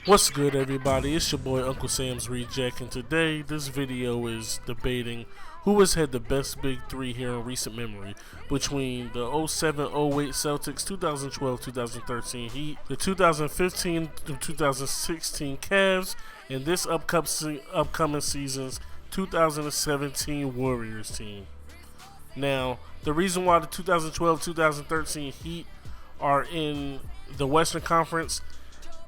What's good, everybody? It's your boy Uncle Sam's Reject, and today this video is debating who has had the best big three here in recent memory between the 07-08 Celtics, 2012-2013 Heat, the 2015-2016 Cavs, and this upcoming season's 2017 Warriors team. Now, the reason why the 2012-2013 Heat are in the Western Conference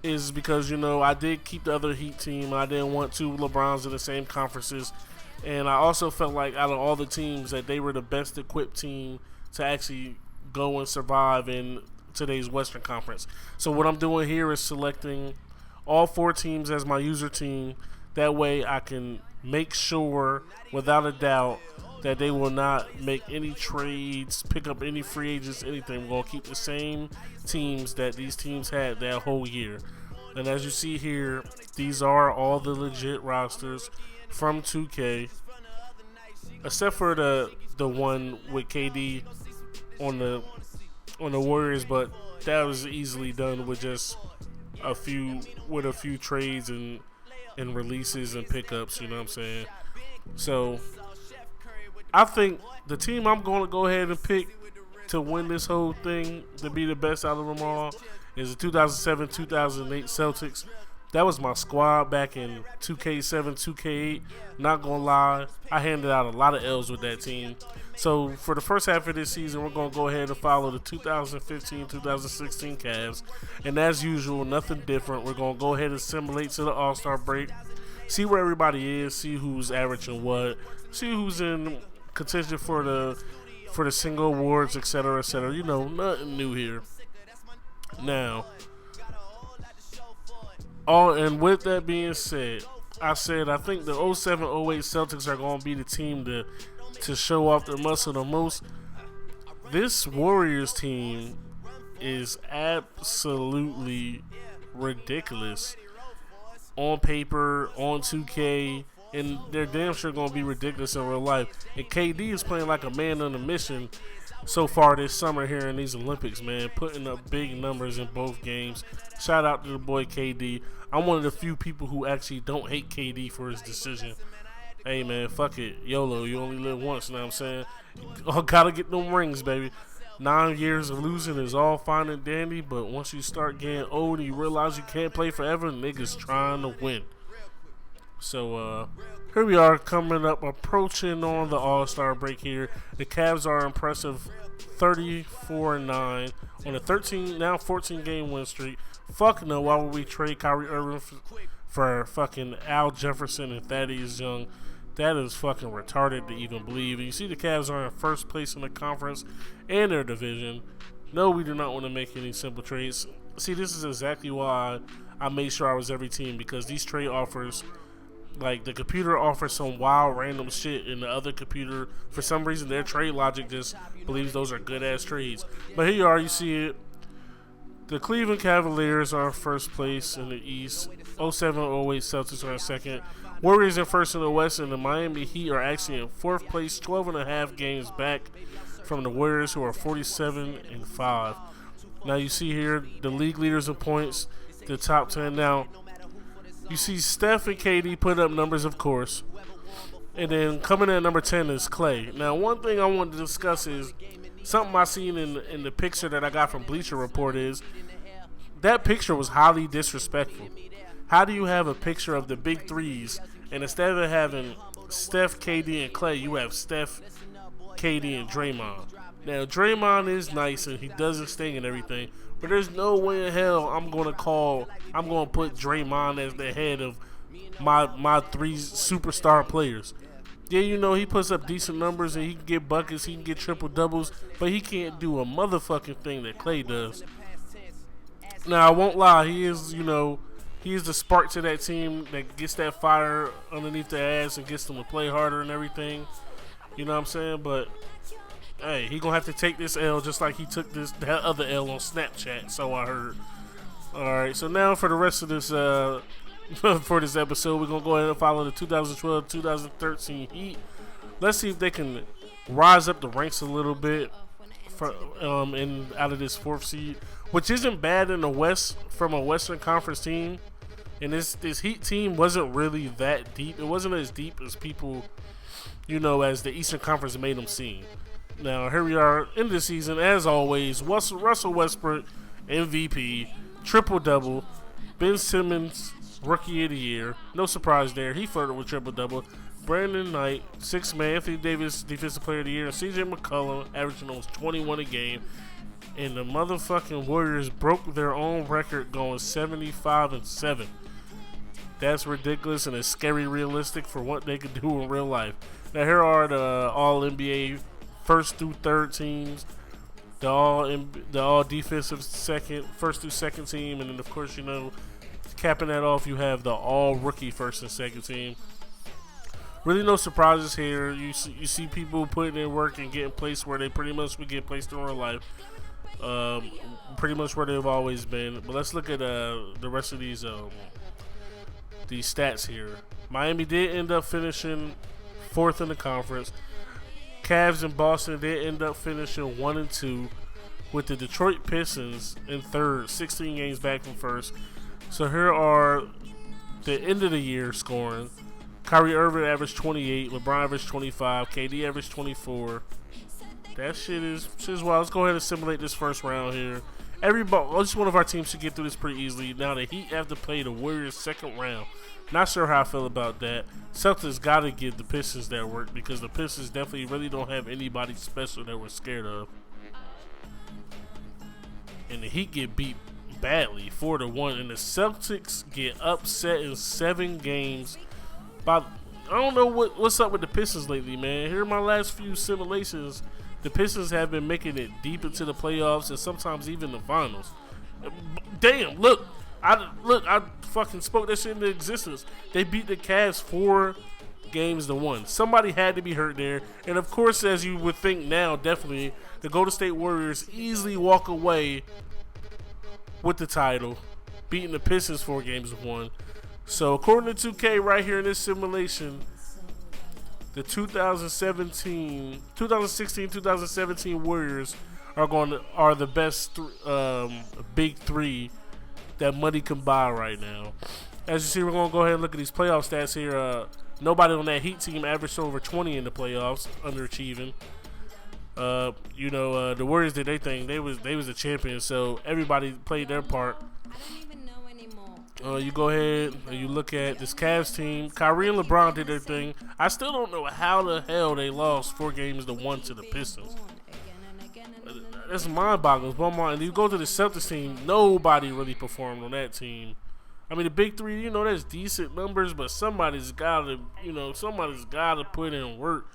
is because, I did keep the other Heat team. I didn't want two LeBrons in the same conferences. And I also felt like out of all the teams that they were the best equipped team to actually go and survive in today's Western Conference. So what I'm doing here is selecting all four teams as my user team. That way I can make sure without a doubt that they will not make any trades, pick up any free agents, anything. We're going to keep the same teams that these teams had that whole year. And as you see here, these are all the legit rosters from 2K, except for the one with KD on the Warriors, but that was easily done with just a few trades and releases and pickups, you know what I'm saying? So I think the team I'm going to go ahead and pick to win this whole thing, to be the best out of them all, is the 2007-2008 Celtics. That was my squad back in 2K7, 2K8. Not going to lie, I handed out a lot of L's with that team. So for the first half of this season, we're going to go ahead and follow the 2015-2016 Cavs. And as usual, nothing different. We're going to go ahead and simulate to the All-Star break. See where everybody is, see who's averaging what, see who's in contention for the single awards, etc., etc. Nothing new here. Now, and with that being said, I think the 07-08 Celtics are going to be the team to show off their muscle the most. This Warriors team is absolutely ridiculous on paper, on 2K, and they're damn sure going to be ridiculous in real life. And KD is playing like a man on a mission so far this summer here in these Olympics, man, putting up big numbers in both games. Shout out to the boy KD. I'm one of the few people who actually don't hate KD for his decision. Hey, man, fuck it. YOLO, you only live once, you know what I'm saying? Gotta get them rings, baby. 9 years of losing is all fine and dandy, but once you start getting old and you realize you can't play forever, niggas trying to win. So, here we are approaching on the All-Star break here. The Cavs are impressive 34-9 on a 14-game win streak. Fuck no, why would we trade Kyrie Irving for fucking Al Jefferson and Thaddeus Young? That is fucking retarded to even believe. And you see the Cavs are in first place in the conference and their division. No, we do not want to make any simple trades. See, this is exactly why I made sure I was every team, because these trade offers, like the computer offers some wild random shit, and the other computer, for some reason, their trade logic just believes those are good ass trades. But here you are, you see it. The Cleveland Cavaliers are in first place in the East. 07-08 Celtics are in second. Warriors in first in the West, and the Miami Heat are actually in fourth place, 12.5 games back from the Warriors, who are 47-5. Now you see here the league leaders in points, the top 10. Now you see Steph and KD put up numbers, of course, and then coming in at number 10 is Clay. Now, one thing I wanted to discuss is something I seen in the picture that I got from Bleacher Report. Is that picture was highly disrespectful. How do you have a picture of the big threes, and instead of having Steph, KD, and Clay, you have Steph, KD, and Draymond? Now, Draymond is nice, and he does his thing and everything, but there's no way in hell I'm going to put Draymond as the head of my three superstar players. Yeah, he puts up decent numbers, and he can get buckets, he can get triple doubles, but he can't do a motherfucking thing that Clay does. Now, I won't lie, he is the spark to that team that gets that fire underneath their ass and gets them to play harder and everything. You know what I'm saying? But hey, he gonna have to take this L just like he took that other L on Snapchat, so I heard. Alright, so now for the rest of this for this episode, we're gonna go ahead and follow the 2012-2013 Heat. Let's see if they can rise up the ranks a little bit out of this fourth seed, which isn't bad in the West from a Western Conference team. And this Heat team wasn't really that deep. It wasn't as deep as people, as the Eastern Conference made them seem. Now, here we are in the season, as always. Russell Westbrook, MVP, triple-double. Ben Simmons, Rookie of the Year. No surprise there. He flirted with triple-double. Brandon Knight, 6-man. Anthony Davis, Defensive Player of the Year. And C.J. McCollum, averaging almost 21 a game. And the motherfucking Warriors broke their own record going 75-7. That's ridiculous and it's scary realistic for what they could do in real life. Now, here are the All-NBA first through third teams. The all defensive first through second team. And then, of course, capping that off, you have the all rookie first and second team. Really no surprises here. You see people putting in work and getting placed where they pretty much would get placed in real life. Pretty much where they've always been. But let's look at the rest of these stats here. Miami did end up finishing 4th in the conference. Cavs and Boston did end up finishing 1 and 2, with the Detroit Pistons in 3rd, 16 games back from 1st. So here are the end of the year scoring. Kyrie Irving averaged 28, LeBron averaged 25, KD averaged 24. That shit is wild. Let's go ahead and simulate this first round here. Each one of our teams should get through this pretty easily. Now the Heat have to play the Warriors second round. Not sure how I feel about that. Celtics got to give the Pistons that work because the Pistons definitely really don't have anybody special that we're scared of. And the Heat get beat badly, 4-1, and the Celtics get upset in 7 games. I don't know what's up with the Pistons lately, man. Here are my last few simulations. The Pistons have been making it deep into the playoffs and sometimes even the finals. Damn, look, I fucking spoke that shit into existence. They beat the Cavs 4-1. Somebody had to be hurt there. And of course, as you would think now, definitely, the Golden State Warriors easily walk away with the title, beating the Pistons 4-1. So according to 2K right here in this simulation, the 2016-2017 Warriors are the best big three that money can buy right now. As you see, we're gonna go ahead and look at these playoff stats here. Nobody on that Heat team averaged over 20 in the playoffs, underachieving. The Warriors did their thing. They was the champions, so everybody played their part. You go ahead and you look at this Cavs team. Kyrie and LeBron did their thing. I still don't know how the hell they lost 4-1 to the Pistons. That's mind-boggling. And you go to the Celtics team, nobody really performed on that team. I mean, the big three, that's decent numbers, but somebody's got to put in work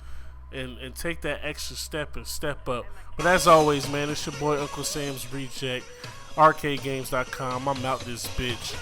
and take that extra step and step up. But as always, man, it's your boy Uncle Sam's Reject, arcadegames.com. I'm out this bitch.